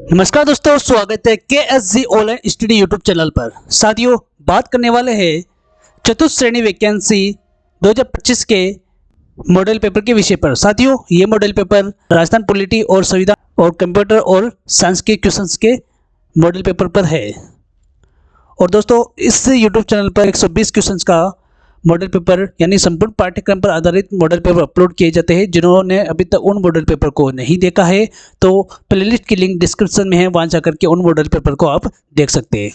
नमस्कार दोस्तों, स्वागत है KSG online study YouTube channel पर। साथियों, बात करने वाले हैं चतुर्थ श्रेणी वैकेंसी 2025 के मॉडल पेपर के विषय पर। साथियों, ये मॉडल पेपर राजस्थान पॉलिटी और संविधान और कंप्यूटर और साइंस के क्वेश्चंस के मॉडल पेपर पर है। और दोस्तों, इस यूट्यूब चैनल पर 120 क्वेश्चंस का मॉडल पेपर यानी संपूर्ण पाठ्यक्रम पर आधारित मॉडल पेपर अपलोड किए जाते हैं। जिन्होंने अभी तक उन मॉडल पेपर को नहीं देखा है तो प्लेलिस्ट की लिंक डिस्क्रिप्शन में है, वहां जाकर के उन मॉडल पेपर को आप देख सकते हैं।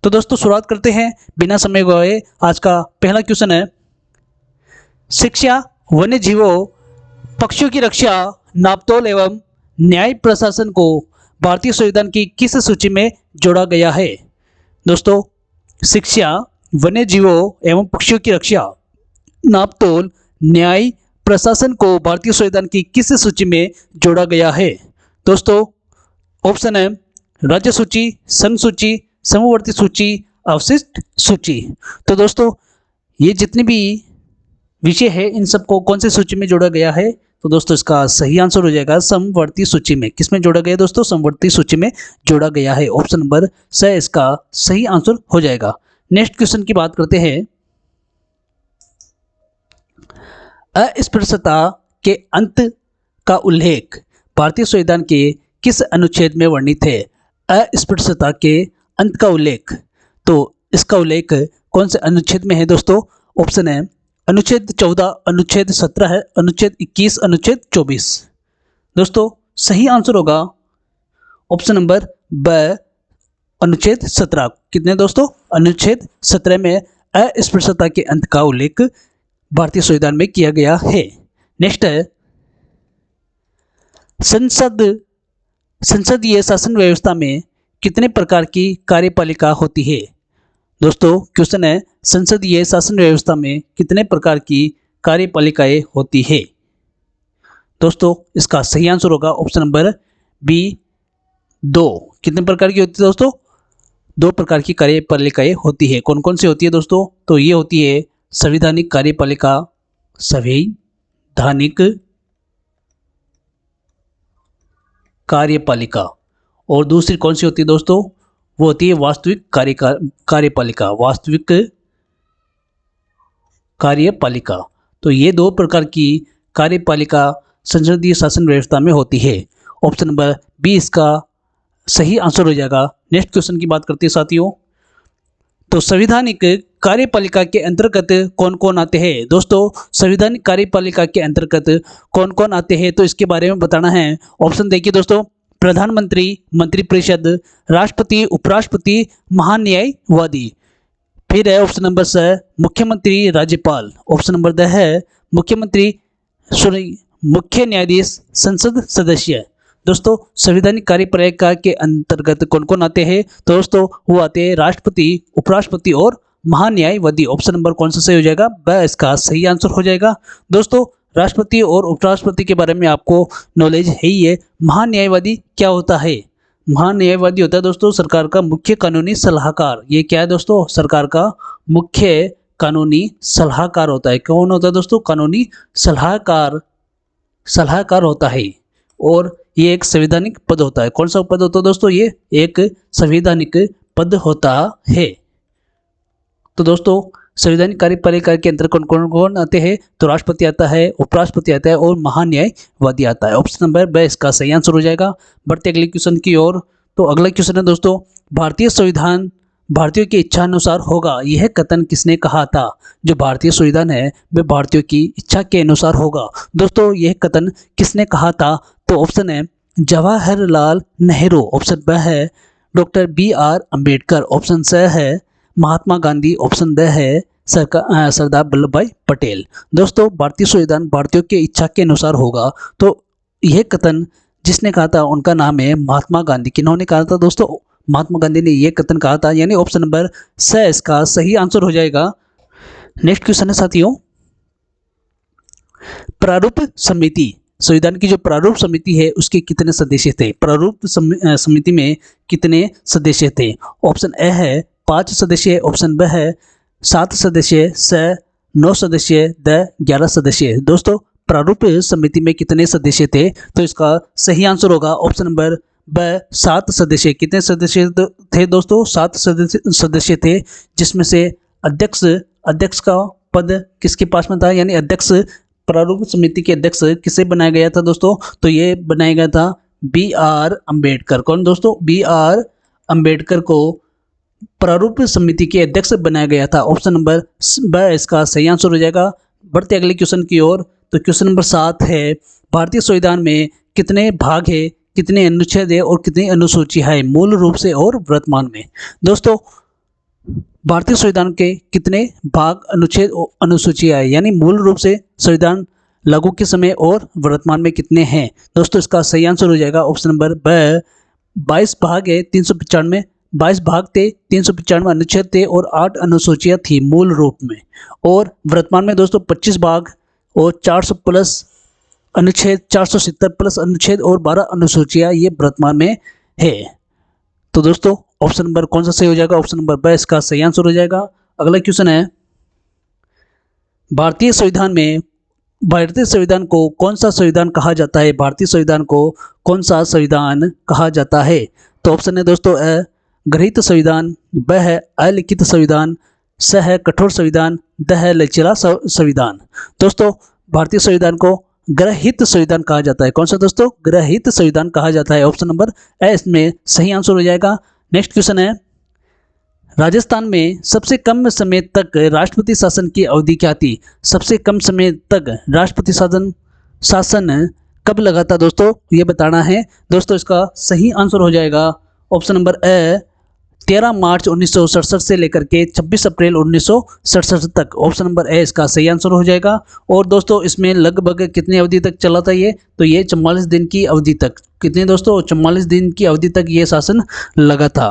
तो दोस्तों, शुरुआत करते हैं बिना समय गवाए। आज का पहला क्वेश्चन है, शिक्षा, वन्य जीवों, पक्षियों की रक्षा, नापतोल एवं न्याय प्रशासन को भारतीय संविधान की किस सूची में जोड़ा गया है? दोस्तों, शिक्षा, वन्य जीवों एवं पक्षियों की रक्षा, नापतोल, न्याय प्रशासन को भारतीय संविधान की किस सूची में जोड़ा गया है? दोस्तों, ऑप्शन है राज्य सूची, संघ सूची, समवर्ती सूची, अवशिष्ट सूची। तो दोस्तों, ये जितने भी विषय है इन सबको कौन सी सूची में जोड़ा गया है? तो दोस्तों, इसका सही आंसर हो जाएगा समवर्ती सूची में। किसमें जोड़ा गया दोस्तों? समवर्ती सूची में जोड़ा गया है। ऑप्शन नंबर स इसका सही आंसर हो जाएगा। नेक्स्ट क्वेश्चन की बात करते हैं, अस्पृश्यता के अंत का उल्लेख भारतीय संविधान के किस अनुच्छेद में वर्णित है? अस्पृश्यता के अंत का उल्लेख, तो इसका उल्लेख कौन से अनुच्छेद में है दोस्तों? ऑप्शन है अनुच्छेद 14, अनुच्छेद 17 है, अनुच्छेद 21, अनुच्छेद 24। दोस्तों, सही आंसर होगा ऑप्शन नंबर ब, अनुच्छेद 17। कितने दोस्तों? अनुच्छेद 17 में अस्पृश्यता के अंत का उल्लेख भारतीय संविधान में किया गया है। नेक्स्ट है, संसदीय शासन व्यवस्था में कितने प्रकार की कार्यपालिका होती है? दोस्तों, क्वेश्चन है, संसदीय शासन व्यवस्था में कितने प्रकार की कार्यपालिकाएं होती है? दोस्तों, इसका सही आंसर होगा ऑप्शन नंबर बी, 2। कितने प्रकार की होती है दोस्तों? 2 प्रकार की कार्यपालिकाएं होती है। कौन कौन सी होती है दोस्तों? तो ये होती है संवैधानिक कार्यपालिका, संवैधानिक कार्यपालिका, और दूसरी कौन सी होती है दोस्तों? वो होती है वास्तविक कार्यपालिका, वास्तविक कार्यपालिका। तो ये 2 प्रकार की कार्यपालिका संसदीय शासन व्यवस्था में होती है। ऑप्शन नंबर बी इसका सही आंसर हो जाएगा। नेक्स्ट क्वेश्चन की बात करते हैं साथियों, तो संवैधानिक कार्यपालिका के अंतर्गत कौन कौन आते हैं? दोस्तों, संवैधानिक कार्यपालिका के अंतर्गत कौन कौन आते हैं तो इसके बारे में बताना है। ऑप्शन देखिए दोस्तों, प्रधानमंत्री, मंत्रिपरिषद, राष्ट्रपति, उपराष्ट्रपति, महान्यायवादी। फिर है ऑप्शन नंबर स, मुख्यमंत्री, राज्यपाल। ऑप्शन नंबर द है मुख्यमंत्री, मुख्य न्यायाधीश, संसद सदस्य। दोस्तों, संवैधानिक कार्यपालिका के अंतर्गत कौन कौन आते हैं? तो दोस्तों, वो आते हैं राष्ट्रपति, उपराष्ट्रपति और महान्यायवादी। ऑप्शन नंबर कौन सा सही हो जाएगा? ब इसका सही आंसर हो जाएगा। दोस्तों, राष्ट्रपति और उपराष्ट्रपति के बारे में आपको नॉलेज है ही है। महान्यायवादी क्या होता है? महान्यायवादी होता है दोस्तों सरकार का मुख्य कानूनी सलाहकार। ये क्या है दोस्तों? सरकार का मुख्य कानूनी सलाहकार होता है। कौन होता है दोस्तों? कानूनी सलाहकार होता है। और ये एक संवैधानिक पद होता है। कौन सा पद होता है दोस्तों? ये एक संवैधानिक पद होता है। तो दोस्तों, संवैधानिक कार्यपालिका के अंतर्गत कौन कौन कौन आते हैं? तो राष्ट्रपति आता है, उपराष्ट्रपति आता है और महान्यायवादी आता है। ऑप्शन नंबर ब इसका सही आंसर हो जाएगा। बढ़ते अगले क्वेश्चन की ओर। तो अगला क्वेश्चन है दोस्तों, भारतीय संविधान भारतीयों की इच्छा अनुसार होगा, यह कथन किसने कहा था? जो भारतीय संविधान है वह भारतीयों की इच्छा के अनुसार होगा। दोस्तों, यह कथन किसने कहा था? तो ऑप्शन है जवाहरलाल नेहरू। ऑप्शन ब है डॉक्टर BR अम्बेडकर। ऑप्शन स है महात्मा गांधी। ऑप्शन द है सरदार वल्लभ भाई पटेल। दोस्तों, भारतीय संविधान भारतीयों की इच्छा के अनुसार होगा, तो यह कथन जिसने कहा था उनका नाम है महात्मा गांधी। किन्होंने कहा था दोस्तों? महात्मा गांधी ने यह कथन कहा था, यानी ऑप्शन नंबर स इसका सही आंसर हो जाएगा। नेक्स्ट क्वेश्चन है साथियों, प्रारूप समिति, संविधान की जो प्रारूप समिति है उसके कितने सदस्य थे? प्रारूप समिति में कितने सदस्य थे? ऑप्शन ए है 5 सदस्य, ऑप्शन ब है 7 सदस्य, स 9 सदस्य, द 11 सदस्य। दोस्तों, प्रारूप समिति में कितने सदस्य थे? तो इसका सही आंसर होगा ऑप्शन नंबर ब 7 सदस्य। कितने सदस्य थे दोस्तों? 7 सदस्य थे, जिसमें से अध्यक्ष का पद किसके पास में था, यानी अध्यक्ष, प्रारूप समिति के अध्यक्ष किसे बनाया गया था दोस्तों? तो ये बनाया गया था B.R. अम्बेडकर। कौन दोस्तों? B.R. अम्बेडकर को प्रारूप समिति के अध्यक्ष बनाया गया था। ऑप्शन नंबर ब इसका सही आंसर हो जाएगा। बढ़ते अगले क्वेश्चन की ओर। तो क्वेश्चन नंबर 7 है, भारतीय संविधान में कितने भाग है, कितने अनुच्छेद है और कितनी अनुसूची है मूल रूप से और वर्तमान में? दोस्तों भारतीय संविधान के कितने भाग, अनुच्छेद और अनुसूची है, यानी मूल रूप से संविधान लागू के समय और वर्तमान में कितने हैं? दोस्तों इसका सही आंसर हो जाएगा ऑप्शन नंबर ब 22 भाग है, 395 22 भाग थे, 395 अनुच्छेद थे और 8 अनुसूचियां थी मूल रूप में। और वर्तमान में दोस्तों 25 भाग और 400 प्लस अनुच्छेद, 470 प्लस अनुच्छेद और 12 अनुसूचियां ये वर्तमान में है। तो दोस्तों ऑप्शन नंबर कौन सा सही हो जाएगा? ऑप्शन नंबर ब इसका सही आंसर हो जाएगा। अगला क्वेश्चन है, भारतीय संविधान को कौन सा संविधान कहा जाता है? भारतीय संविधान को कौन सा संविधान कहा जाता है? तो ऑप्शन है दोस्तों अ गृहीत संविधान, ब है अलिखित संविधान, स है कठोर संविधान, द है लचीला संविधान। दोस्तों भारतीय संविधान को गृहीत संविधान कहा जाता है। कौन सा दोस्तों? गृहीत संविधान कहा जाता है। ऑप्शन नंबर ए इसमें सही आंसर हो जाएगा। नेक्स्ट क्वेश्चन है, राजस्थान में सबसे कम समय तक राष्ट्रपति शासन की अवधि क्या थी? सबसे कम समय तक राष्ट्रपति शासन कब लगा था दोस्तों? ये बताना है। दोस्तों इसका सही आंसर हो जाएगा ऑप्शन नंबर ए 13 मार्च 1967 से लेकर के 26 अप्रैल 1967 तक। ऑप्शन नंबर ए इसका सही आंसर हो जाएगा। और दोस्तों इसमें लगभग कितनी अवधि तक चला था ये? तो ये 44 दिन की अवधि तक। कितने दोस्तों? 44 दिन की अवधि तक ये शासन लगा था।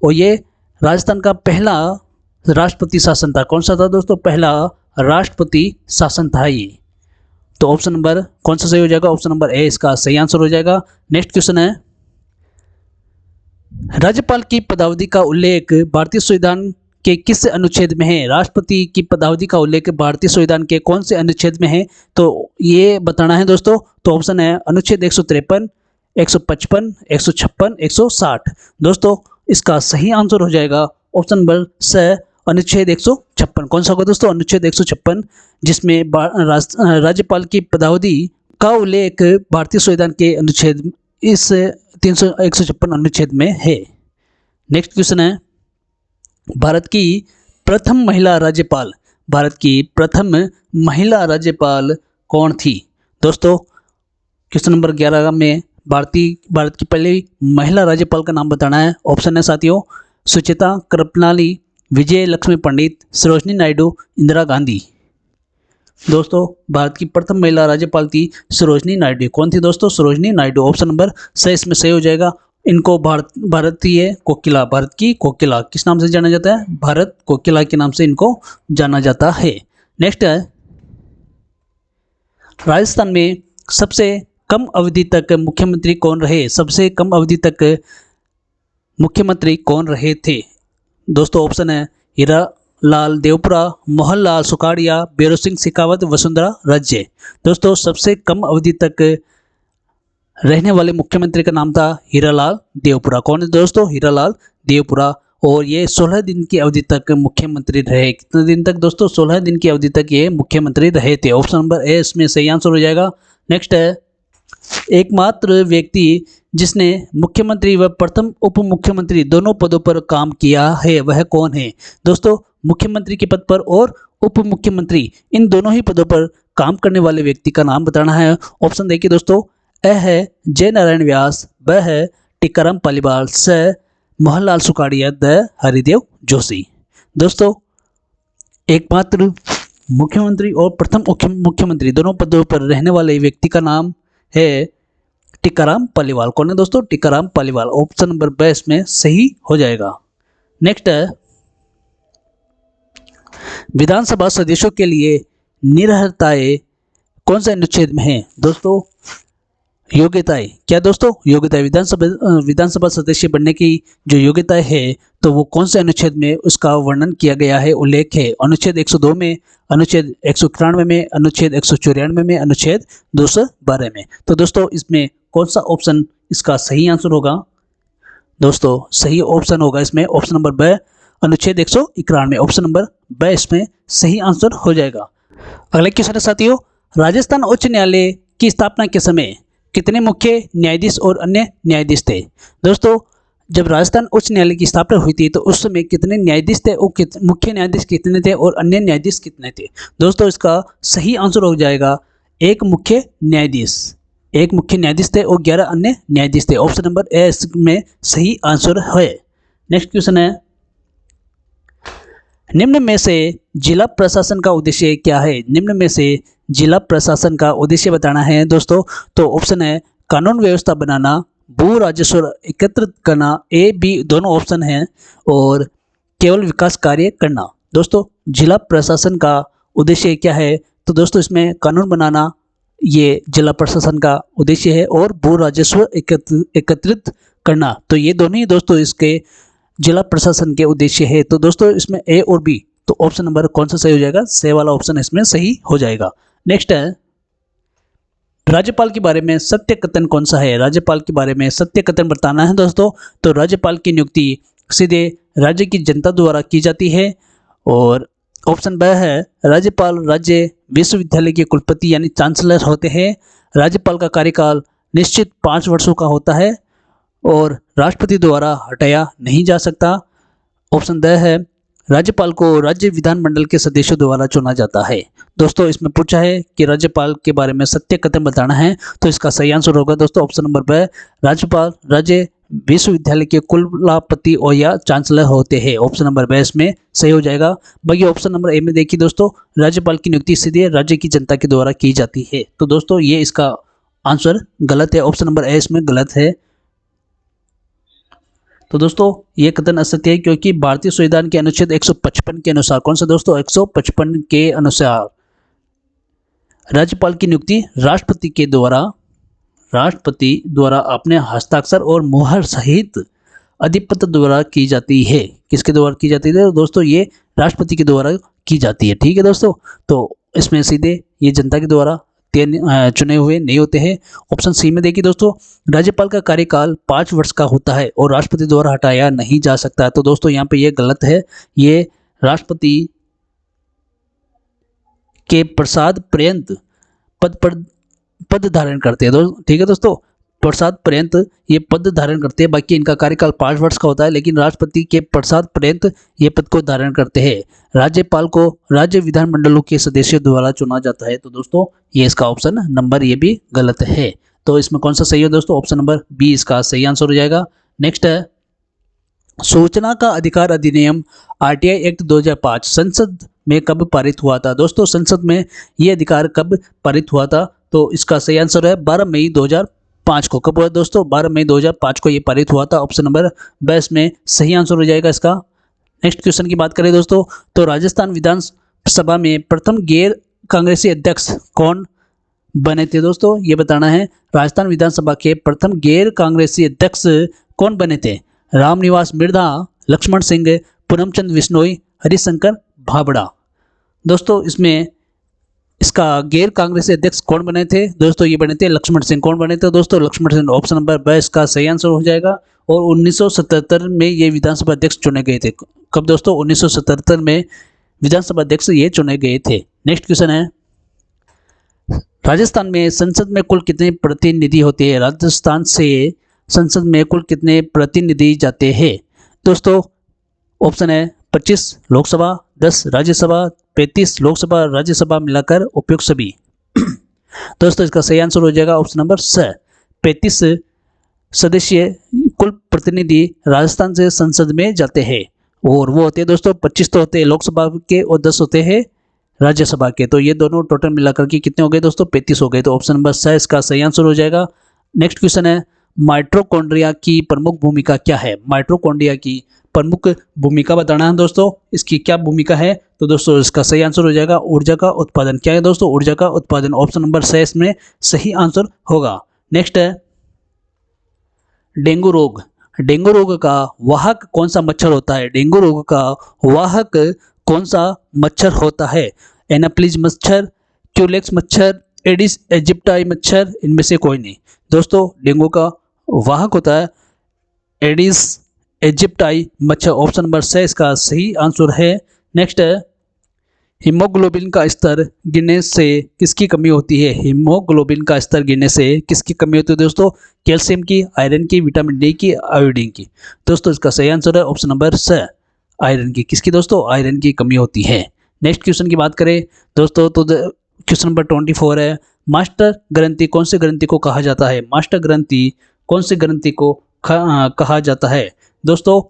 और ये राजस्थान का पहला राष्ट्रपति शासन था। कौन सा था दोस्तों? पहला राष्ट्रपति शासन था ये। तो ऑप्शन नंबर कौन सा सही हो जाएगा? ऑप्शन नंबर ए इसका सही आंसर हो जाएगा। नेक्स्ट क्वेश्चन है, राज्यपाल की पदावधि का उल्लेख भारतीय संविधान के किस अनुच्छेद में है? राष्ट्रपति की पदावधि का उल्लेख भारतीय संविधान के कौन से अनुच्छेद में है? तो ये बताना है दोस्तों। तो ऑप्शन है अनुच्छेद 153, 155, 156, 160। दोस्तों इसका सही आंसर हो जाएगा ऑप्शन नंबर स अनुच्छेद 156। कौन सा होगा दोस्तों? अनुच्छेद 156, जिसमें राज्यपाल की पदावधि का उल्लेख भारतीय संविधान के अनुच्छेद इस 156 अनुच्छेद में है। नेक्स्ट क्वेश्चन है, भारत की प्रथम महिला राज्यपाल कौन थी? दोस्तों क्वेश्चन नंबर 11 में भारत की पहली महिला राज्यपाल का नाम बताना है। ऑप्शन है साथियों सुचेता कृपलानी, विजय लक्ष्मी पंडित, सरोजनी नायडू, इंदिरा गांधी। दोस्तों भारत की प्रथम महिला राज्यपाल थी सरोजनी नायडू। कौन थी दोस्तों? सरोजनी नायडू। ऑप्शन नंबर सही इसमें सही हो जाएगा। इनको भारतीय कोकिला, भारत की कोकिला किस नाम से जाना जाता है? भारत कोकिला के नाम से इनको जाना जाता है। नेक्स्ट है, राजस्थान में सबसे कम अवधि तक मुख्यमंत्री कौन रहे? सबसे कम अवधि तक मुख्यमंत्री कौन रहे थे? दोस्तों ऑप्शन है हीरा लाल देवपुरा, मोहनलाल सुखाड़िया, भैरों सिंह शेखावत, वसुंधरा राजे। दोस्तों सबसे कम अवधि तक रहने वाले मुख्यमंत्री का नाम था हीरालाल देवपुरा। कौन है दोस्तों? हीरालाल देवपुरा। और ये 16 दिन की अवधि तक मुख्यमंत्री रहे। कितने दिन तक दोस्तों? 16 दिन की अवधि तक ये मुख्यमंत्री रहे थे। ऑप्शन नंबर ए इसमें सही आंसर हो जाएगा। नेक्स्ट है, एकमात्र व्यक्ति जिसने मुख्यमंत्री व प्रथम उप मुख्यमंत्री दोनों पदों पर काम किया है वह कौन है? दोस्तों मुख्यमंत्री के पद पर और उप मुख्यमंत्री इन दोनों ही पदों पर काम करने वाले व्यक्ति का नाम बताना है। ऑप्शन देखिए दोस्तों, अ है जय नारायण व्यास, ब है टीकाराम पालीवाल, स मोहनलाल सुखाड़िया, द हरिदेव जोशी। दोस्तों एकमात्र मुख्यमंत्री और प्रथम मुख्यमंत्री दोनों पदों पर रहने वाले व्यक्ति का नाम है टीकाराम पालीवाल। कौन है दोस्तों? टीकाराम पालीवाल। ऑप्शन नंबर ब इसमें सही हो जाएगा। नेक्स्ट है, विधानसभा सदस्यों के लिए निरर्हताएं कौन से अनुच्छेद में है? दोस्तों योग्यताएं। क्या दोस्तों? योग्यताएं। विधानसभा सदस्य बनने की जो योग्यताएं है तो वो कौन से अनुच्छेद में उसका वर्णन किया गया है, उल्लेख है? अनुच्छेद 102 में, अनुच्छेद 191 में, अनुच्छेद 194 में, अनुच्छेद 212 में। तो दोस्तों इसमें कौन सा ऑप्शन इसका सही आंसर होगा दोस्तों, सही ऑप्शन होगा इसमें ऑप्शन नंबर ब, अनुच्छेद 191। ऑप्शन नंबर ब इसमें सही आंसर हो जाएगा। अगला क्वेश्चन है साथियों, राजस्थान उच्च न्यायालय की स्थापना के समय कितने मुख्य न्यायाधीश और अन्य न्यायाधीश थे? दोस्तों, जब राजस्थान उच्च न्यायालय की स्थापना हुई थी तो उस समय कितने न्यायाधीश थे और मुख्य न्यायाधीश कितने थे और अन्य न्यायाधीश कितने थे? दोस्तों, इसका सही आंसर हो जाएगा एक मुख्य न्यायाधीश। एक मुख्य न्यायाधीश थे और 11 अन्य न्यायाधीश थे। ऑप्शन नंबर ए इसमें सही आंसर है। नेक्स्ट क्वेश्चन है, निम्न में से जिला प्रशासन का उद्देश्य क्या है? निम्न में से जिला प्रशासन का उद्देश्य बताना है दोस्तों। तो ऑप्शन है कानून व्यवस्था बनाना, भू राजस्व एकत्रित करना, ए बी दोनों ऑप्शन हैं, और केवल विकास कार्य करना। दोस्तों, जिला प्रशासन का उद्देश्य क्या है? तो दोस्तों, इसमें कानून बनाना ये जिला प्रशासन का उद्देश्य है, और भू राजस्व एकत्रित करना, तो ये दोनों ही दोस्तों इसके जिला प्रशासन के उद्देश्य है। तो दोस्तों, इसमें ए और बी, तो ऑप्शन नंबर कौन सा सही हो जाएगा? से वाला ऑप्शन इसमें सही हो जाएगा। नेक्स्ट है, राज्यपाल के बारे में सत्य कथन कौन सा है? राज्यपाल के बारे में सत्य कथन बताना है दोस्तों। तो राज्यपाल की नियुक्ति सीधे राज्य की जनता द्वारा की जाती है, और ऑप्शन ब है राज्यपाल राज्य विश्वविद्यालय के कुलपति यानी चांसलर होते हैं। राज्यपाल का कार्यकाल निश्चित 5 वर्षों का होता है और राष्ट्रपति द्वारा हटाया नहीं जा सकता। ऑप्शन द है राज्यपाल को राज्य विधानमंडल के सदस्यों द्वारा चुना जाता है। दोस्तों, इसमें पूछा है कि राज्यपाल के बारे में सत्य कथन बताना है, तो इसका सही आंसर होगा दोस्तों ऑप्शन नंबर ब, राज्यपाल राज्य विश्वविद्यालय के कुलपति और या चांसलर होते हैं। ऑप्शन नंबर ब इसमें सही हो जाएगा। बाकी ऑप्शन नंबर ए में देखिए दोस्तों, राज्यपाल की नियुक्ति सीधे राज्य की जनता के द्वारा की जाती है। तो दोस्तों, ये इसका आंसर गलत है, ऑप्शन नंबर ए इसमें गलत है। तो दोस्तों, ये कथन असत्य है, क्योंकि भारतीय संविधान के अनुच्छेद 155 के अनुसार, कौन सा दोस्तों? 155 के अनुसार राज्यपाल की नियुक्ति राष्ट्रपति द्वारा अपने हस्ताक्षर और मुहर सहित अधिपत्र द्वारा की जाती है। किसके द्वारा की जाती है? दोस्तों, ये राष्ट्रपति के द्वारा की जाती है। ठीक है दोस्तों, तो इसमें सीधे ये जनता के द्वारा चुने हुए नहीं होते हैं। ऑप्शन सी में देखिए दोस्तों, राज्यपाल का कार्यकाल 5 वर्ष का होता है और राष्ट्रपति द्वारा हटाया नहीं जा सकता। तो दोस्तों, यहाँ पे ये गलत है। ये राष्ट्रपति के प्रसाद पर्यंत पद धारण करते हैं। ठीक है दोस्तों, प्रसाद पर्यंत ये पद धारण करते हैं। बाकी इनका कार्यकाल 5 वर्ष का होता है, लेकिन राष्ट्रपति के प्रसाद पर्यंत ये पद को धारण करते हैं। राज्यपाल को राज्य विधानमंडलों के सदस्यों द्वारा चुना जाता है। तो दोस्तों, ये इसका ऑप्शन नंबर ये भी गलत है। तो इसमें कौन सा सही है दोस्तों? ऑप्शन नंबर बी इसका सही आंसर हो जाएगा। नेक्स्ट है, सूचना का अधिकार अधिनियम आरटीआई एक्ट 2005 संसद में कब पारित हुआ था? दोस्तों, संसद में ये अधिकार कब पारित हुआ था? तो इसका सही आंसर है 12 मई 2005 को। कब हुआ दोस्तों? 12 मई 2005 को ये पारित हुआ था। ऑप्शन नंबर ब इसमें सही आंसर हो जाएगा इसका। नेक्स्ट क्वेश्चन की बात करें दोस्तों, तो राजस्थान विधानसभा में प्रथम गैर कांग्रेसी अध्यक्ष कौन बने थे? दोस्तों, ये बताना है, राजस्थान विधानसभा के प्रथम गैर कांग्रेसी अध्यक्ष कौन बने थे? रामनिवास मिर्धा, लक्ष्मण सिंह, पूनमचंद बिश्नोई, हरिशंकर भाबड़ा। दोस्तों, इसमें इसका गैर कांग्रेसी अध्यक्ष कौन बने थे? दोस्तों, ये बने थे लक्ष्मण सिंह। कौन बने थे दोस्तों? लक्ष्मण सिंह। ऑप्शन नंबर ब इसका सही आंसर हो जाएगा। और 1977 में ये विधानसभा अध्यक्ष चुने गए थे। कब दोस्तों? 1977 में विधानसभा अध्यक्ष ये चुने गए थे। नेक्स्ट क्वेश्चन है, राजस्थान में संसद में कुल कितने प्रतिनिधि होते हैं? राजस्थान से संसद में कुल कितने प्रतिनिधि जाते हैं? दोस्तों, ऑप्शन है 25 लोकसभा, 10 राज्यसभा, 35 लोकसभा राज्यसभा मिलाकर उपयुक्त सभी। दोस्तों, इसका सही आंसर हो जाएगा ऑप्शन नंबर स, 35 सदस्य कुल प्रतिनिधि राजस्थान से संसद में जाते हैं। और वो होते हैं दोस्तों 25 तो होते हैं लोकसभा के और 10 होते हैं राज्यसभा के। तो ये दोनों टोटल मिलाकर के कितने हो गए दोस्तों? 35 हो गए। तो ऑप्शन नंबर स इसका सही आंसर हो जाएगा। नेक्स्ट क्वेश्चन है, माइटोकॉन्ड्रिया की प्रमुख भूमिका क्या है? माइटोकॉन्ड्रिया की प्रमुख भूमिका बताना है दोस्तों। इसकी क्या भूमिका है? तो दोस्तों, इसका सही आंसर हो जाएगा ऊर्जा का उत्पादन। क्या है दोस्तों? ऊर्जा का उत्पादन। ऑप्शन नंबर स इसमें सही आंसर होगा। नेक्स्ट है, डेंगू रोग। डेंगू रोग का वाहक कौन सा मच्छर होता है? डेंगू रोग का वाहक कौन सा मच्छर होता है? एनाप्लिज मच्छर, क्यूलेक्स मच्छर, एडिस एजिप्टाई मच्छर, इनमें से कोई नहीं। दोस्तों, डेंगू का वाहक होता है एडिस इजिप्टाई मच्छर। ऑप्शन नंबर 6 इसका सही आंसर है। नेक्स्ट है हीमोग्लोबिन का स्तर गिरने से किसकी कमी होती है? हीमोग्लोबिन का स्तर गिरने से किसकी कमी होती है दोस्तों? कैल्शियम की, आयरन की, विटामिन डी की, आयोडीन की। दोस्तों इसका सही आंसर है ऑप्शन नंबर 6 आयरन की। किसकी दोस्तों? आयरन की कमी होती है। नेक्स्ट क्वेश्चन की बात करें दोस्तों तो क्वेश्चन नंबर 24 है मास्टर ग्रंथि कौन से ग्रंथि को कहा जाता है? मास्टर ग्रंथि कौन से ग्रंथि को कहा जाता है दोस्तों?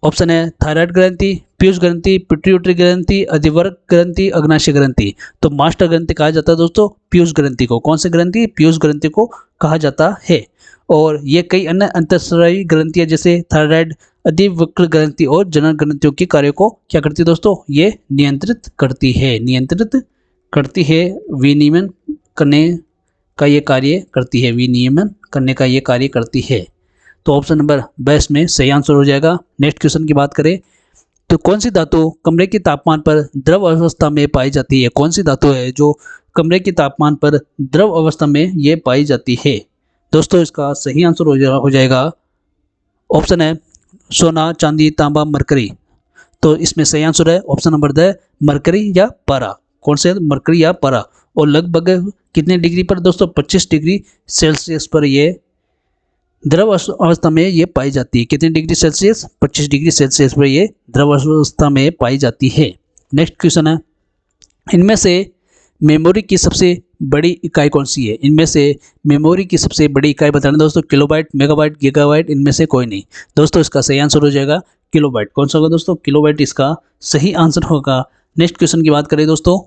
ऑप्शन है थायराइड ग्रंथि, पीयूष ग्रंथि, पिट्यूटरी ग्रंथि, अधिवर्ग ग्रंथि, अग्नाशय ग्रंथि। तो मास्टर ग्रंथि कहा जाता है दोस्तों पीयूष ग्रंथि को। कौन से ग्रंथि? पीयूष ग्रंथि को कहा जाता है। और ये कई अन्य अंतःस्रावी ग्रंथियां जैसे थायराइड, अधिवक्र ग्रंथि और जनन ग्रंथियों के कार्य को क्या करती है दोस्तों? ये नियंत्रित करती है, नियंत्रित करती है। विनियमन करने का ये कार्य करती है, विनियमन करने का ये कार्य करती है। तो ऑप्शन नंबर 22 में सही आंसर हो जाएगा। नेक्स्ट क्वेश्चन की बात करें तो कौन सी धातु कमरे के तापमान पर द्रव अवस्था में पाई जाती है? कौन सी धातु है जो कमरे के तापमान पर द्रव अवस्था में ये पाई जाती है? दोस्तों इसका सही आंसर हो जाएगा ऑप्शन है सोना, चांदी, तांबा, मरकरी। तो इसमें सही आंसर है ऑप्शन नंबर 2 मरकरी या पारा। कौन से? मरकरी या पारा। और लगभग कितने डिग्री पर दोस्तों? 25 डिग्री सेल्सियस पर ये द्रव अवस्था में ये पाई जाती है। कितने डिग्री सेल्सियस? 25 डिग्री सेल्सियस पर ये द्रव अवस्था में पाई जाती है। नेक्स्ट क्वेश्चन है इनमें से मेमोरी की सबसे बड़ी इकाई कौन सी है? इनमें से मेमोरी की सबसे बड़ी इकाई बताना दोस्तों। किलोबाइट, मेगाबाइट, गीगाबाइट, इनमें से कोई नहीं। दोस्तों इसका सही आंसर हो जाएगा किलोबाइट। कौन सा होगा दोस्तों? किलोबाइट इसका सही आंसर होगा। नेक्स्ट क्वेश्चन की बात करें दोस्तों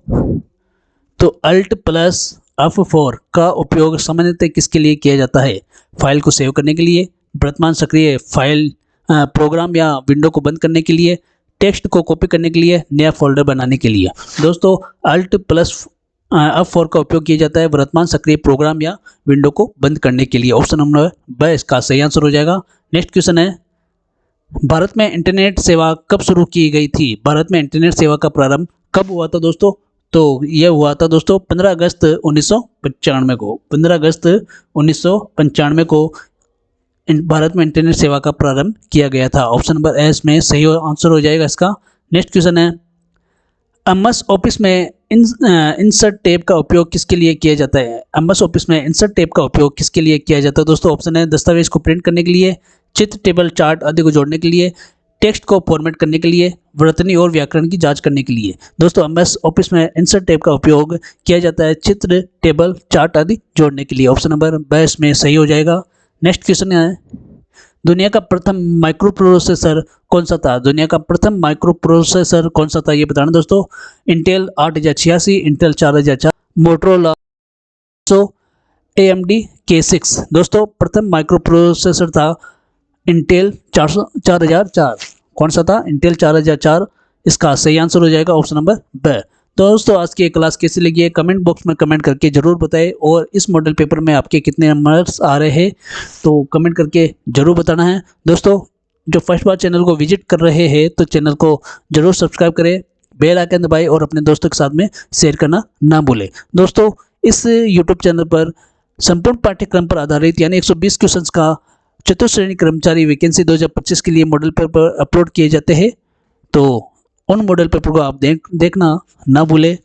तो अल्ट प्लस F4 का उपयोग सामान्यतः किसके लिए किया जाता है? फाइल को सेव करने के लिए, वर्तमान सक्रिय फाइल प्रोग्राम या विंडो को बंद करने के लिए, टेक्स्ट को कॉपी करने के लिए, नया फोल्डर बनाने के लिए। दोस्तों अल्ट प्लस F4 का उपयोग किया जाता है वर्तमान सक्रिय प्रोग्राम या विंडो को बंद करने के लिए। ऑप्शन नंबर 2 इसका सही आंसर हो जाएगा। नेक्स्ट क्वेश्चन है भारत में इंटरनेट सेवा कब शुरू की गई थी? भारत में इंटरनेट सेवा का प्रारंभ कब हुआ था दोस्तों? तो यह हुआ था दोस्तों 15 अगस्त 1995 को। 15 अगस्त 1995 को भारत में इंटरनेट सेवा का प्रारंभ किया गया था। ऑप्शन नंबर एस में सही आंसर हो जाएगा इसका। नेक्स्ट क्वेश्चन है एमएस ऑफिस में इंसर्ट टैब का उपयोग किसके लिए किया जाता है? एमएस ऑफिस में इंसर्ट टैब का उपयोग किसके लिए किया जाता है दोस्तों? ऑप्शन है दस्तावेज को प्रिंट करने के लिए, चित्र, टेबल, चार्ट आदि को जोड़ने के लिए, टेक्स्ट को फॉर्मेट करने के लिए, वर्तनी और व्याकरण की जांच करने के लिए। दोस्तों एमएस ऑफिस में इंसर्ट टैब का उपयोग किया जाता है चित्र, टेबल, चार्ट आदि जोड़ने के लिए। ऑप्शन नंबर 22 में सही हो जाएगा। नेक्स्ट क्वेश्चन है दुनिया का प्रथम माइक्रो प्रोसेसर कौन सा था? दुनिया का प्रथम माइक्रो प्रोसेसर कौन सा था ये बताना दोस्तों। Intel 8086, Intel 4004, Motorola AMD K6। दोस्तों प्रथम माइक्रो प्रोसेसर था इंटेल 4004। कौन सा था? इंटेल 4004। इसका सही आंसर हो जाएगा ऑप्शन नंबर ब। तो दोस्तों आज की क्लास कैसी लगी है कमेंट बॉक्स में कमेंट करके जरूर बताएं। और इस मॉडल पेपर में आपके कितने नंबर्स आ रहे हैं तो कमेंट करके जरूर बताना है। दोस्तों जो फर्स्ट बार चैनल को विजिट कर रहे हैं तो चैनल को जरूर सब्सक्राइब करें, बेल आइकन दबाएं और अपने दोस्तों के साथ में शेयर करना ना भूलें। दोस्तों इस यूट्यूब चैनल पर संपूर्ण पाठ्यक्रम पर आधारित यानी 120 क्वेश्चंस का चतुर्श्रेणी कर्मचारी वैकेंसी 2025 के लिए मॉडल पेपर अपलोड किए जाते हैं। तो उन मॉडल पेपर को आप देखना ना भूलें।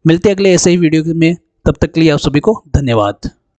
मिलते हैं अगले ऐसे ही वीडियो में, तब तक के लिए आप सभी को धन्यवाद।